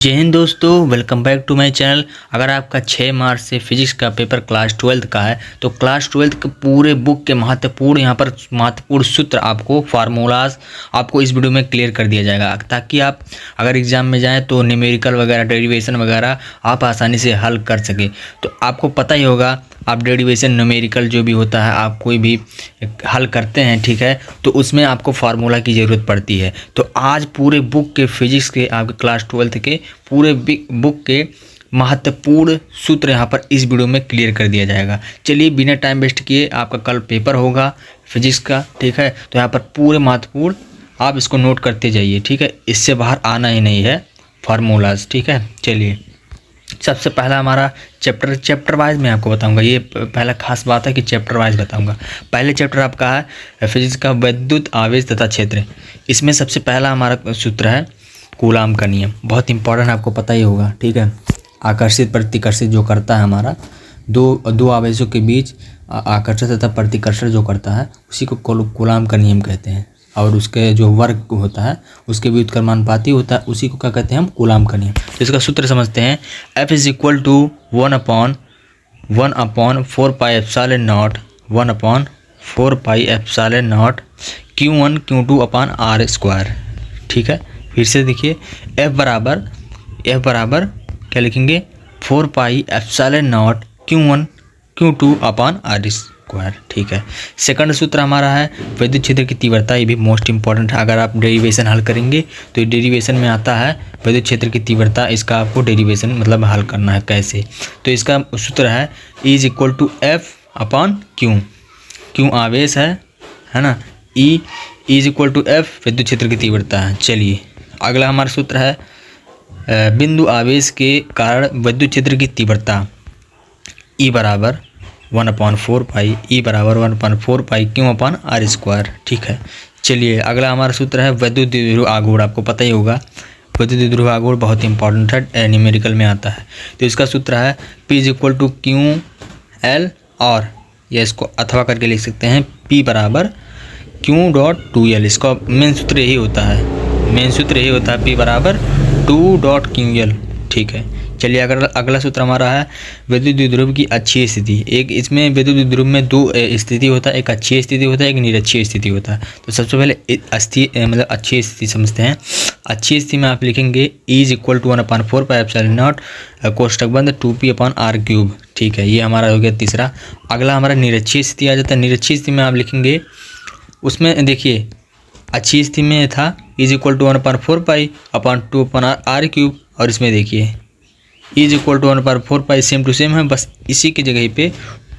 जय हिंद दोस्तों, welcome back to my channel. अगर आपका 6 मार्च से फिजिक्स का पेपर क्लास 12 का है तो क्लास 12 के पूरे बुक के महत्वपूर्ण सूत्र आपको फार्मूलाज आपको इस वीडियो में क्लियर कर दिया जाएगा, ताकि आप अगर एग्जाम में जाएं तो न्यूमेरिकल वगैरह डेरिवेशन वगैरह आप आसानी से हल कर सके। तो आपको पता ही होगा, आप डेरिवेशन न्यूमेरिकल जो भी होता है आप कोई भी हल करते हैं, ठीक है, तो उसमें आपको फार्मूला की ज़रूरत पड़ती है। तो आज पूरे बुक के फिजिक्स के आपके क्लास 12 के पूरे बुक के महत्वपूर्ण सूत्र यहाँ पर इस वीडियो में क्लियर कर दिया जाएगा। चलिए बिना टाइम वेस्ट किए, आपका कल पेपर होगा फिजिक्स का, ठीक है, तो यहाँ पर पूरे महत्वपूर्ण आप इसको नोट करते जाइए, ठीक है, इससे बाहर आना ही नहीं है फार्मूलाज, ठीक है। चलिए सबसे पहला हमारा चैप्टर वाइज मैं आपको बताऊंगा। ये पहला खास बात है कि चैप्टर वाइज बताऊंगा। पहले चैप्टर आपका है फिजिक्स का विद्युत आवेश तथा क्षेत्र। इसमें सबसे पहला हमारा सूत्र है कूलाम का नियम। बहुत इंपॉर्टेंट, आपको पता ही होगा, ठीक है। आकर्षित प्रतिकर्षित जो करता है हमारा दो आवेशों के बीच आकर्षण तथा प्रतिकर्षण जो करता है उसी को कूलाम का नियम कहते हैं। और उसके जो वर्ग होता है उसके व्युत्क्रमानुपाती होता है, उसी को क्या कहते हैं हम, कूलाम का नियम। तो इसका सूत्र समझते हैं। F is equal to 1/4 pi epsilon nought 1/4 pi epsilon nought Q1 Q2 upon R square, ठीक है। फिर से देखिए, F बराबर क्या लिखेंगे, 4 पाई epsilon nought Q1 Q2 upon R square, ठीक है। सेकंड सूत्र हमारा है विद्युत क्षेत्र की तीव्रता। ये भी मोस्ट इंपॉर्टेंट है। अगर आप डेरिवेशन हल करेंगे तो डेरिवेशन में आता है विद्युत क्षेत्र की तीव्रता। इसका आपको डेरिवेशन मतलब हल करना है कैसे। तो इसका सूत्र है E is equal to F upon Q आवेश है ना, E is equal to F विद्युत क्षेत्र की तीव्रता है। चलिए अगला हमारा सूत्र है बिंदु आवेश के कारण विद्युत क्षेत्र की तीव्रता E बराबर 1/4 पाई Q अपान R स्क्वायर, ठीक है। चलिए अगला हमारा सूत्र है विद्युत द्विध्रुव आघूर्ण। आपको पता ही होगा विद्युत द्विध्रुव आघूर्ण बहुत इंपॉर्टेंट है, न्यूमेरिकल में आता है। तो इसका सूत्र है P is equal to QL और ये इसको अथवा करके लिख सकते हैं P बराबर Q.2L। इसका मेन सूत्र यही होता है, P बराबर 2.QL, ठीक है। चलिए अगर अगला सूत्र हमारा है विद्युत द्विध्रुव की अक्षीय स्थिति। एक इसमें विद्युत द्विध्रुव में दो स्थिति होता है, एक अक्षीय स्थिति होता है, एक निरक्षीय स्थिति होता है। तो सबसे पहले अक्षीय स्थिति समझते हैं। अक्षीय स्थिति में आप लिखेंगे E is equal to 1/4 pi epsilon naught कोष्टक बंद 2p अपान R क्यूब, ठीक है। ये हमारा हो गया तीसरा। अगला हमारा निरक्षीय स्थिति आ जाता है। निरक्षीय स्थिति में आप लिखेंगे, उसमें देखिए अक्षीय स्थिति में था E is equal to 1/4 pi upon 2 upon R cube, और इसमें देखिए E is equal to 1/4 pi same to same है, बस इसी की जगह पे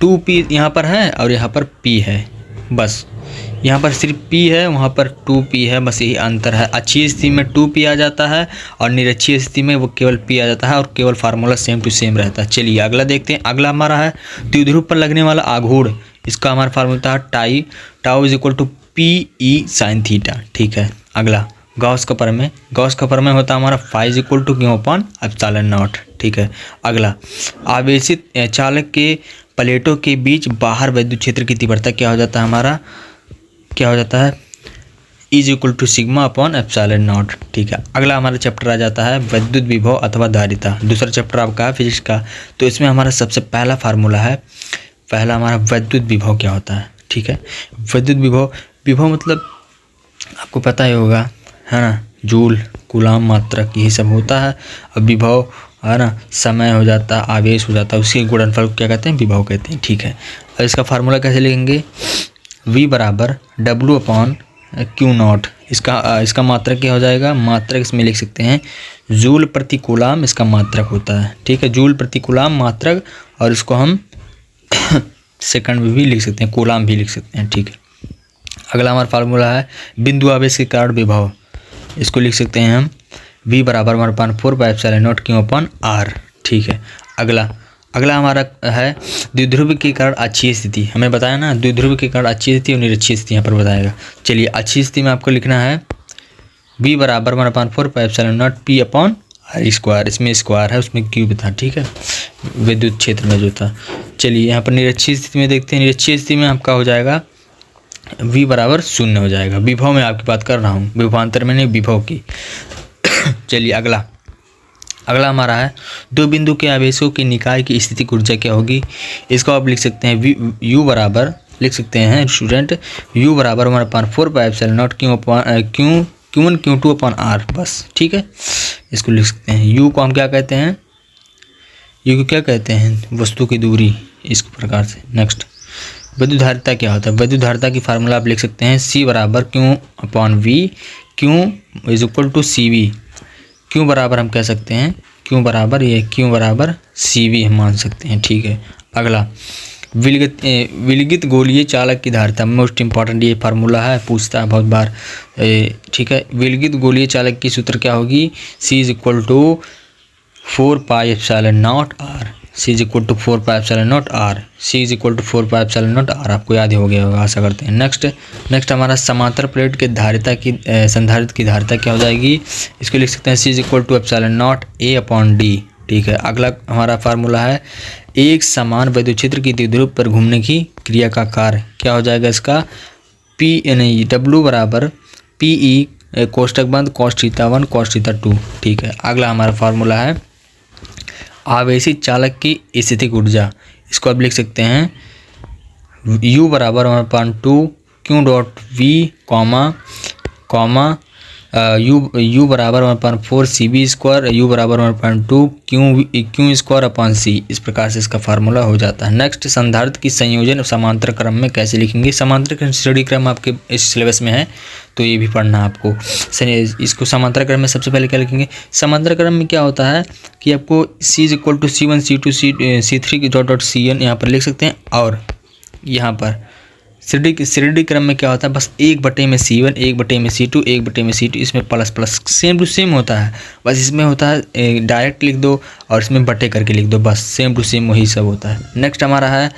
2p यहाँ पर है और यहाँ पर p है। बस यहाँ पर सिर्फ p है, वहाँ पर 2p है, बस यही अंतर है। अक्षीय स्थिति में 2p आ जाता है और निरक्षीय स्थिति में वो केवल p आ जाता है और केवल फार्मूला सेम टू सेम रहता है। चलिए अगला देखते हैं। अगला हमारा है द्विध्रुव पर लगने वाला आघूर्ण। इसका हमारा फार्मूला था tau is equal to PE sine theta, ठीक है। अगला गॉस का प्रमेय होता है हमारा phi is equal to Q upon epsilon not, ठीक है। अगला आवेशित चालक के प्लेटों के बीच बाहर विद्युत क्षेत्र की तीव्रता क्या हो जाता है हमारा, E is equal to sigma upon epsilon not, ठीक है। अगला हमारा चैप्टर आ जाता है विद्युत विभव अथवा धारिता। दूसरा चैप्टर आपका है फिजिक्स का। तो इसमें हमारा सबसे पहला फार्मूला है, पहला हमारा विद्युत विभव क्या होता है, ठीक है। विद्युत विभव मतलब आपको पता ही होगा, है ना, जूल कूलाम मात्रक यही सब होता है। अब विभव है ना, समय हो जाता है, आवेश हो जाता है, उसके गुणनफल क्या कहते हैं, विभव कहते हैं, ठीक है। और इसका फार्मूला कैसे लिखेंगे, V बराबर W अपान Q नॉट। इसका मात्रक क्या हो जाएगा, मात्रक इसमें लिख सकते हैं जूल प्रति कूलाम, इसका मात्रक होता है, ठीक है, जूल प्रति कूलाम मात्रक। और इसको हम सेकंड में भी लिख सकते हैं, कूलाम भी लिख सकते हैं, ठीक है। अगला हमारा फार्मूला है बिंदु आवेश के कारण विभव। इसको लिख सकते हैं हम V बराबर 1/4 pi epsilon not Q upon R, ठीक है। अगला हमारा है द्विध्रुव के कारण अक्षीय स्थिति। हमें बताया ना, द्विध्रुव के कारण अक्षीय स्थिति और निरक्षीय स्थिति यहाँ पर बताएगा। चलिए अक्षीय स्थिति में आपको लिखना है V बराबर 1/4 pi epsilon not P upon R square. इसमें स्क्वायर है, उसमें क्यूब था, ठीक है, विद्युत क्षेत्र में जो था। चलिए यहाँ पर निरक्षीय स्थिति में देखते हैं। निरक्षीय स्थिति में आपका हो जाएगा V बराबर 0 हो जाएगा। विभव में आपकी बात कर रहा हूँ, विभवांतर में नहीं, विभव की। चलिए अगला अगला हमारा है दो बिंदु के आवेशों की निकाय की स्थितिक ऊर्जा क्या होगी। इसको आप लिख सकते हैं यू बराबर लिख सकते हैं स्टूडेंट यू बराबर 1/4πε0 Q1 Q2 अपॉन आर बस। ठीक है, इसको लिख सकते हैं यू को हम क्या कहते हैं, यू को क्या कहते हैं वस्तु की दूरी, इस प्रकार से। नेक्स्ट विद्युत धारिता क्या होता है। विद्युत धारिता की फार्मूला आप लिख सकते हैं C बराबर Q upon V, Q is equal to CV। Q बराबर हम कह सकते हैं Q बराबर CV हम मान सकते हैं। ठीक है, अगला विलगित गोलीय चालक की धारिता, मोस्ट इंपॉर्टेंट ये फार्मूला है, पूछता है बहुत बार। ठीक है, विलगित गोलीय चालक की सूत्र क्या होगी, C is equal to 4πε0 R, C is equal to 4πε0 R, C is equal to 4πε0 R, आपको याद ही हो गया होगा आशा करते हैं। नेक्स्ट हमारा समांतर प्लेट के धारिता की संधारित्र की धारिता क्या हो जाएगी, इसको लिख सकते हैं C is equal to ε0 A upon D। ठीक है, अगला हमारा फार्मूला है एक समान विद्युत क्षेत्र की द्विध्रुव पर घूमने की क्रिया का कार्य क्या हो जाएगा, इसका W बराबर PE कोष्टक बंद cos θ1 cos θ2। ठीक है, अगला हमारा फार्मूला है आवेशित चालक की स्थितिक ऊर्जा, इसको आप लिख सकते हैं U बराबर 1/2 Q dot V comma U बराबर 1/4 CV स्क्वायर, U बराबर 1/2 Q स्क्वायर अपॉन C। इस प्रकार से इसका फार्मूला हो जाता है। नेक्स्ट संधारित्र की संयोजन समांतर क्रम में कैसे लिखेंगे। समांतर क्रम श्रेणी क्रम आपके इस सिलेबस में है तो ये भी पढ़ना है आपको। इसको समांतर क्रम में सबसे पहले क्या लिखेंगे, समांतर क्रम में क्या होता है कि आपको C is equal to C1 C2 C3 dot CN यहाँ पर लिख सकते हैं, और यहाँ पर श्रेणी क्रम में क्या होता है, बस 1/C1 1/C2 1/C2, इसमें plus plus same to same होता है, बस इसमें होता है डायरेक्ट लिख दो और इसमें बटे करके लिख दो, बस सेम टू सेम वही सब होता है। नेक्स्ट हमारा है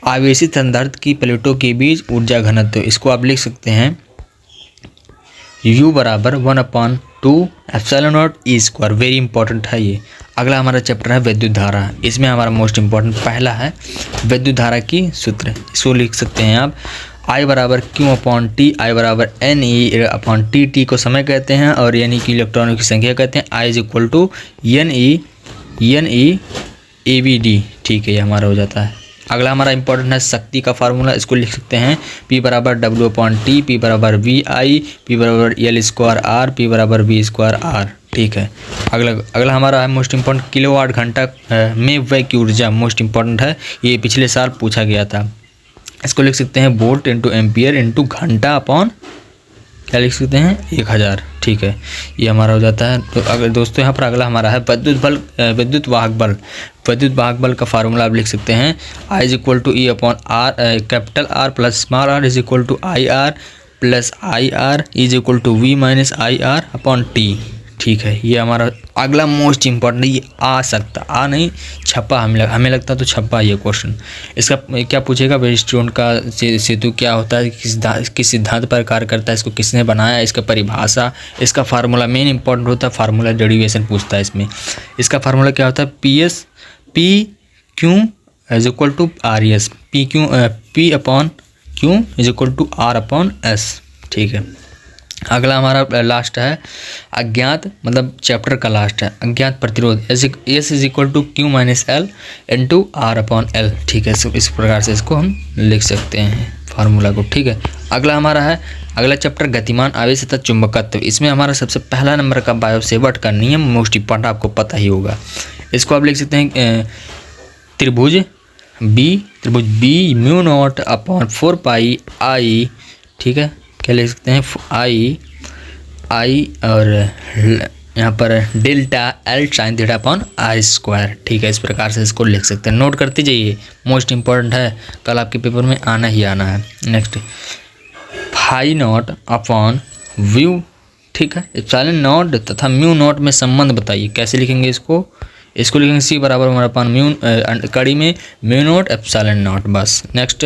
आवेशित संधारित्र की प्लेटों के बीच ऊर्जा घनत्व, इसको आप लिख सकते हैं U बराबर 1/2 ε0 E स्क्वायर, वेरी इंपॉर्टेंट है ये। अगला हमारा चैप्टर है विद्युत धारा, इसमें हमारा मोस्ट इंपॉर्टेंट पहला है विद्युत धारा की सूत्र, इसको लिख सकते हैं आप I बराबर Q अपॉन T, I बराबर NE अपॉन T को समय कहते हैं और NE की इलेक्ट्रॉनों की संख्या कहते हैं, I is equal to NE ABD। ठीक है, ये हमारा हो जाता है। अगला हमारा इंपॉर्टेंट है शक्ति का फार्मूला, इसको लिख सकते हैं P बराबर W अपॉन T, P बराबर VI, P बराबर L स्क्वायर R, P बराबर V स्क्वायर R। ठीक है, अगला हमारा है मोस्ट इम्पॉर्टेंट किलोवाट घंटा में व्यय की ऊर्जा, मोस्ट इम्पॉर्टेंट है, ये पिछले साल पूछा गया था। इसको लिख सकते हैं वोल्ट इंटू एम्पियर इंटू घंटा अपॉन क्या लिख सकते हैं 1000। ठीक है, ये हमारा हो जाता है। तो अगर दोस्तों यहाँ पर अगला हमारा है विद्युत वाहक बल का फार्मूला आप लिख सकते हैं I is equal to E upon R, capital R plus small r is equal to IR plus IR is equal to V minus IR upon T। ठीक है, ये हमारा अगला मोस्ट इम्पॉर्टेंट, ये आ सकता आ नहीं छप्पा, हमें लगता तो छप्पा ये क्वेश्चन। इसका क्या पूछेगा, वेस्टर्न का सेतु क्या होता है, किस सिद्धांत पर कार्य करता है, इसको किसने बनाया, इसका परिभाषा, इसका फार्मूला मेन इंपॉर्टेंट होता है, फार्मूला डेरिवेशन पूछता है इसमें। इसका फार्मूला क्या होता है PQ is equal to RS, P upon Q is equal to R upon S। ठीक है, अगला हमारा लास्ट है अज्ञात, मतलब चैप्टर का लास्ट है अज्ञात प्रतिरोध, S is equal to Q minus L into R upon L। ठीक है, इस प्रकार से इसको हम लिख सकते हैं फार्मूला को। ठीक है, अगला हमारा है अगला चैप्टर गतिमान आवेश तथा चुंबकत्व, इसमें हमारा सबसे पहला नंबर का बायो सेवर्ट का नियम, मोस्ट इंपॉर्टेंट आपको पता ही होगा। इसको आप लिख सकते हैं त्रिभुज B mu naught upon 4πI। ठीक है, क्या लिख सकते हैं I और यहाँ पर delta L sine theta upon R square. ठीक है, इस प्रकार से इसको लिख सकते हैं, नोट करते जाइए, मोस्ट इंपॉर्टेंट है, कल आपके पेपर में आना ही आना है। Next phi naught upon view. ठीक है, एप्सिलॉन नॉट तथा म्यू नॉट में संबंध बताइए, कैसे लिखेंगे इसको लिखेंगे C बराबर 1/म्यू कड़ी में म्यू नॉट एप्सिलॉन नॉट बस। नेक्स्ट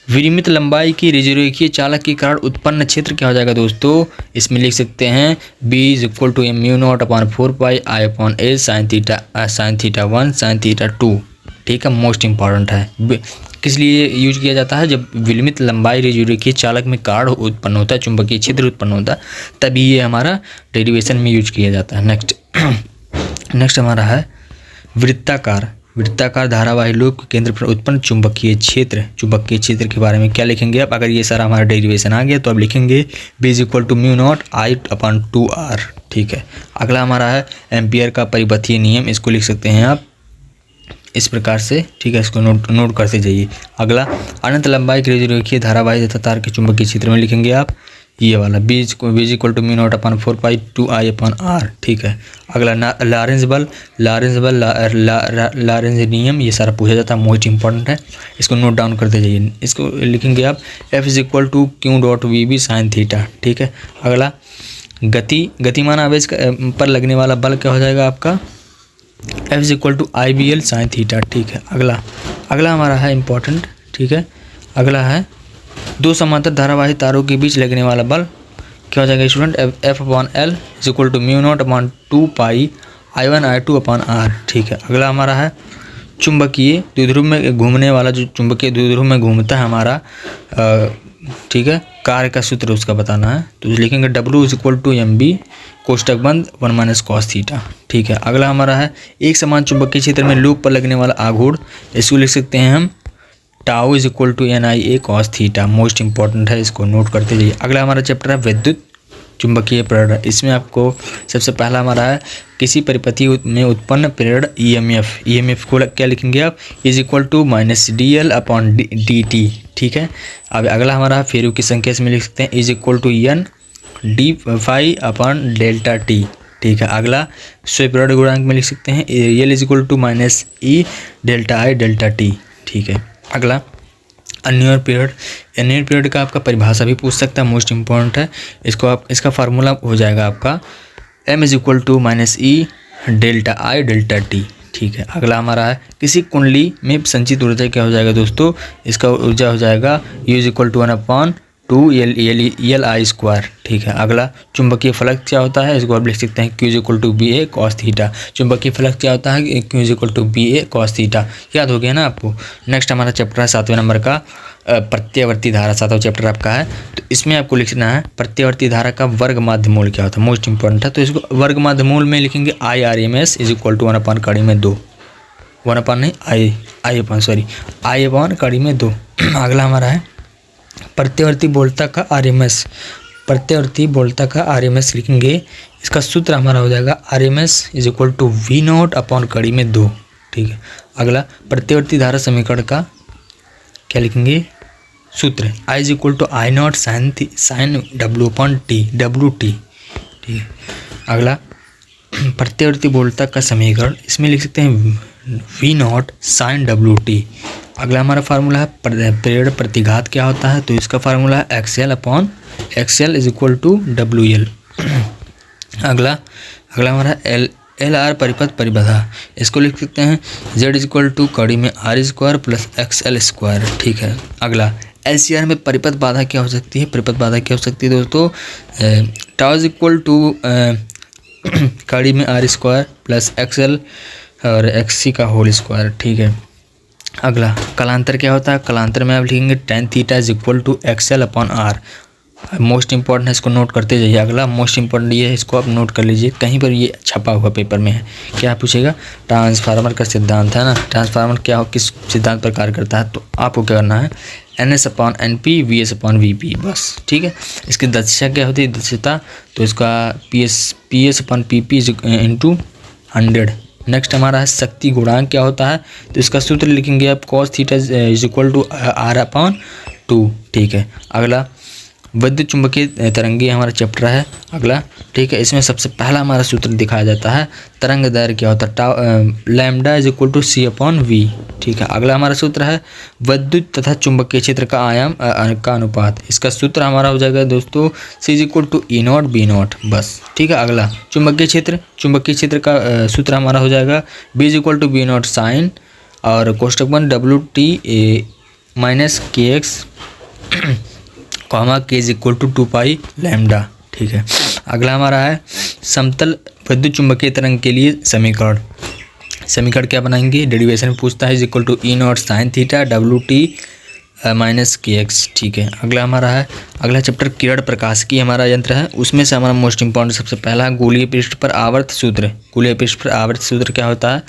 विनिमित लंबाई की रेखीय चालक के कारण उत्पन्न क्षेत्र क्या हो जाएगा दोस्तों, इसमें लिख सकते हैं B is equal to mu naught upon 4πI upon A sine theta 1 sine theta 2। ठीक है, मोस्ट इंपॉर्टेंट है, किस लिए यूज किया जाता है, जब विनिमित लंबाई रेखीय चालक में कारण उत्पन्न होता है, चुंबकीय क्षेत्र उत्पन्न होता है, तभी ये हमारा डेरिवेशन में यूज किया जाता है। नेक्स्ट नेक्स्ट हमारा है वृत्ताकार। वृत्ताकार धारावाही लूप के केंद्र पर उत्पन्न चुंबकीय क्षेत्र के बारे में क्या लिखेंगे आप? अगर ये सारा हमारा डेरिवेशन आ गया तो आप लिखेंगे B is equal to mu naught I upon 2R। ठीक है। अगला हमारा है एम्पियर का परिपथीय नियम। इसको लिख सकते हैं आप इस प्रकार से। ठीक है, इसको नोट करते जाइए। अगला अनंत लंबाई के रेखीय धारावाही तथा तार के चुंबकीय क्षेत्र में लिखेंगे आप ये वाला B is equal to mu naught upon 4 pi 2I upon R। ठीक है। अगला लॉरेंज नियम, ये सारा पूछा जाता है, मोस्ट इंपॉर्टेंट है, इसको नोट डाउन करते जाइए। इसको लिखेंगे आप F is equal to Q dot VB sine theta. ठीक है। अगला गतिमान आवेश पर लगने वाला बल क्या हो जाएगा आपका? F is equal to IBL sine theta. ठीक है। अगला हमारा है इम्पॉर्टेंट। ठीक है। अगला है दो समांतर धारावाही तारों के बीच लगने वाला बल क्या हो जाएगा student? F upon L is equal to mu naught upon 2 pi I1 I2 upon R। ठीक है। अगला हमारा है चुंबकीय द्विध्रुव में घूमने वाला, जो चुंबकीय द्विध्रुव में घूमता है हमारा, ठीक है, कार्य का सूत्र उसका बताना है। तो लिखेंगे W is equal to MB कोष्टक बंद 1 माइनस कॉस थीटा। ठीक है। अगला हमारा है एक समान चुंबकीय क्षेत्र में लूप पर लगने वाला आघूर्ण, इसको लिख सकते हैं हम tau is equal to NIA cos theta. Most important है, इसको नोट करते जाइए। अगला हमारा चैप्टर है विद्युत चुंबकीय प्रेरण। इसमें आपको सबसे पहला हमारा है किसी परिपथी में उत्पन्न प्रेरण EMF को क्या लिखेंगे आप? Is equal to minus DL upon DT। ठीक है। अब अगला हमारा फेरू की संख्या इसमें लिख सकते हैं is equal to N d phi upon delta T। ठीक है। अगला स्वयं प्रेरण गुणांक में लिख सकते हैं L is equal to minus E delta I delta T। ठीक है। अगला अन्योन्य पीरियड का आपका परिभाषा भी पूछ सकता है, मोस्ट इंपॉर्टेंट है। इसका फार्मूला हो जाएगा आपका M is equal to minus E delta I delta T। ठीक है। अगला हमारा है किसी कुंडली में संचित ऊर्जा क्या हो जाएगा दोस्तों? इसका ऊर्जा हो जाएगा U is equal to 1 upon 2 L I²। ठीक है। अगला चुंबकीय फलक क्या होता है? इसको आप लिख सकते हैं Q is equal to BA cos theta. चुंबकीय फलक क्या होता है? Q is equal to BA cos theta. याद हो गया ना आपको? नेक्स्ट हमारा चैप्टर है 7वें नंबर का प्रत्यावर्ती धारा। 7वां चैप्टर आपका है, तो इसमें आपको लिखना है प्रत्यावर्ती धारा का वर्ग माध्य मूल क्या होता है? मोस्ट इंपॉर्टेंट है। तो इसको वर्ग माध्य मूल में लिखेंगे I/RMS is equal to 1 upon कड़ी में 2। 1 अपॉन नहीं I अपॉन कड़ी में 2। अगला हमारा है प्रत्यावर्ती बोलता का RMS लिखेंगे। इसका सूत्र हमारा हो जाएगा RMS is equal to V naught upon कड़ी में 2। ठीक है। अगला प्रत्यावर्ती धारा समीकरण का क्या लिखेंगे? सूत्र I is equal to I naught sine W upon WT। ठीक है। अगला प्रत्यावर्ती बोलता का समीकरण, इसमें लिख सकते हैं V नॉट साइन WT। अगला हमारा फार्मूला है प्रेरण प्रतिघात क्या होता है? तो इसका फार्मूला है XL is equal to WL। अगला हमारा LR परिपथ परिबाधा, इसको लिख सकते हैं Z इज इक्वल टू कड़ी में R² प्लस XL²। ठीक है। अगला LCR में परिपथ बाधा क्या हो सकती है? परिपथ बाधा क्या हो सकती है दोस्तों? टाउ इज इक्वल टू कड़ी में R² प्लस XL और XC का होल स्क्वायर। ठीक है। अगला कलांतर क्या होता है? कलांतर में आप लिखेंगे tan theta is equal to XL upon R। Most important है, इसको नोट करते जाइए। अगला मोस्ट इंपॉर्टेंट ये है, इसको आप नोट कर लीजिए, कहीं पर ये छपा हुआ पेपर में है। क्या पूछेगा? ट्रांसफार्मर का सिद्धांत है ना, ट्रांसफार्मर क्या हो, किस सिद्धांत पर कार्य करता है? तो आपको क्या करना है? NS upon NP VS upon VP, बस। ठीक है। इसकी दक्षता क्या होती है? दक्षता तो इसका PS upon PP into 100। Next हमारा है शक्ति गुणांक क्या होता है? तो इसका सूत्र लिखेंगे आप cos theta is equal to R upon 2। ठीक है। अगला विद्युत चुंबकीय तरंगी हमारा चैप्टर है अगला। ठीक है। इसमें सबसे पहला हमारा सूत्र दिखाया जाता है तरंग दैर्घ्य क्या होता है? Lambda is equal to C upon V। ठीक है। अगला हमारा सूत्र है विद्युत तथा चुंबकीय क्षेत्र का आयाम का अनुपात। इसका सूत्र हमारा हो जाएगा दोस्तों C is equal to E naught B naught, बस। ठीक है। अगला चुंबकीय क्षेत्र का सूत्र हमारा हो जाएगा B is equal to B naught sine और कोष्टक बंद WT minus KX K is equal to 2 pi lambda. ठीक है। अगला हमारा है समतल विद्युत चुंबकीय तरंग के लिए समीकरण क्या बनाएंगे? डेरिवेशन में पूछता है is equal to E naught sine theta WT minus K X. ठीक है, अगला हमारा है, अगला चैप्टर किरण प्रकाश की हमारा यंत्र है। उसमें से हमारा मोस्ट इंपॉर्टेंट सबसे पहला गोलीय पृष्ठ पर आवर्त सूत्र। गोलीय पृष्ठ पर आवर्त सूत्र क्या होता है,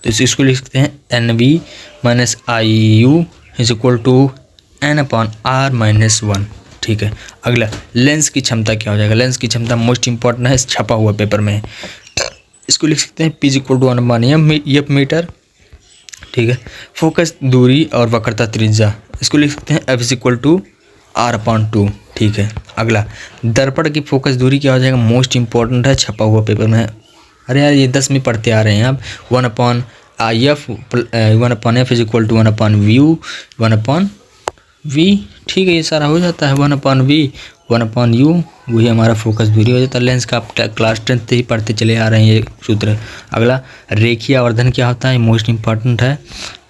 तो इसको लिख सकते हैं NV minus IU is equal to N/R-1। ठीक है, अगला लेंस की क्षमता क्या हो जाएगा। लेंस की क्षमता मोस्ट इंपॉर्टेंट है, छपा हुआ पेपर में। इसको लिख सकते हैं P is equal to 1/F metre. ठीक है, फोकस दूरी और वक्रता त्रिज्या, इसको लिख सकते हैं F is equal to R/2। ठीक है, अगला दर्पण की फोकस दूरी क्या हो जाएगा, मोस्ट इंपॉर्टेंट है, छपा हुआ पेपर में। अरे यार ये 10 में पढ़ते आ रहे हैं आप। 1/IF 1/F is equal to 1/V 1/V। ठीक है, ये सारा हो जाता है 1/V 1/U, वही हमारा फोकस दूरी हो जाता है। लेंस का आप क्लास 10 ही पढ़ते चले आ रहे हैं ये सूत्र। अगला रेखीय आवर्धन क्या होता है, मोस्ट इंपॉर्टेंट है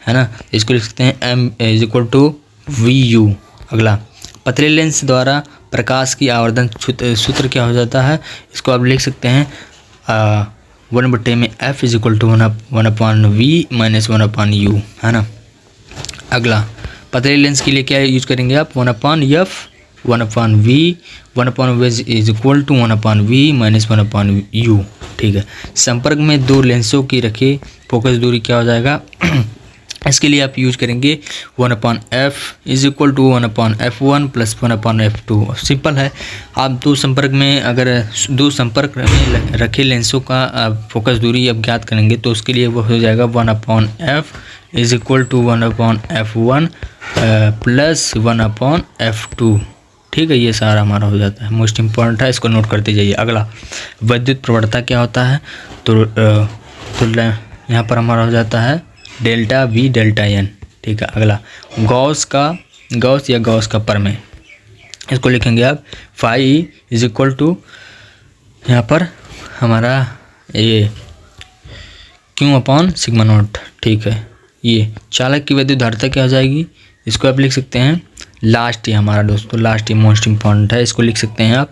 ना, इसको लिख सकते हैं M is equal to VU। अगला पतले लेंस द्वारा प्रकाश की आवर्धन सूत्र क्या हो जाता है, इसको आप लिख सकते हैं 1/F is equal to 1/V minus 1/U, है ना। अगला पतले लेंस के लिए क्या यूज करेंगे आप, 1/F 1/V 1/V is equal to 1/V minus 1/U। ठीक है, संपर्क में दो लेंसों की रखे फोकस दूरी क्या हो जाएगा इसके लिए आप यूज करेंगे 1/F is equal to 1/F1 plus 1/F2। Simple है, आप दो संपर्क में अगर दो संपर्क में रखे लेंसों का फोकस दूरी आप ज्ञात करेंगे तो उसके लिए वो हो जाएगा 1/F is equal to 1/F1 plus 1/F2। ठीक है, ये सारा हमारा हो जाता है, मोस्ट इंपॉर्टेंट है, इसको नोट करते जाइए। अगला विद्युत प्रवणता क्या होता है, तो यहाँ पर हमारा हो जाता है डेल्टा V डेल्टा N। ठीक है, अगला गॉस या गॉस का प्रमेय, इसको लिखेंगे आप फाई इज इक्वल टू यहाँ पर हमारा ये Q/σ0। ठीक है, ये चालक की विद्युत धारिता क्या हो जाएगी, इसको आप लिख सकते हैं लास्ट, ये हमारा दोस्तों लास्ट, ये मोस्ट इंपॉर्टेंट है, इसको लिख सकते हैं आप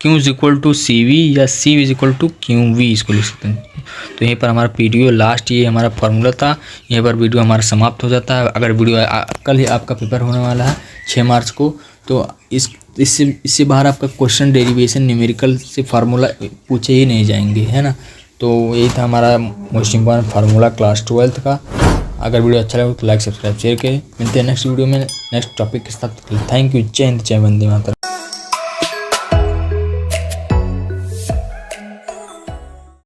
Q is equal to CV या C is equal to QV, इसको लिख सकते हैं। तो यहीं पर हमारा वीडियो लास्ट, ये हमारा फार्मूला था, यहीं पर वीडियो हमारा समाप्त हो जाता है। अगर वीडियो कल ही आपका पेपर होने वाला है 6 मार्च को, तो इससे बाहर आपका क्वेश्चन डेरिवेशन न्यूमेरिकल से फार्मूला पूछे ही नहीं जाएंगे, है ना। तो यही था हमारा मोस्ट इंपॉर्टेंट फार्मूला क्लास 12 का। अगर वीडियो अच्छा लगे तो लाइक सब्सक्राइब शेयर करें। मिलते हैं नेक्स्ट वीडियो में नेक्स्ट टॉपिक के साथ। Thank you. जय हिंद, जय वंदे मातरम।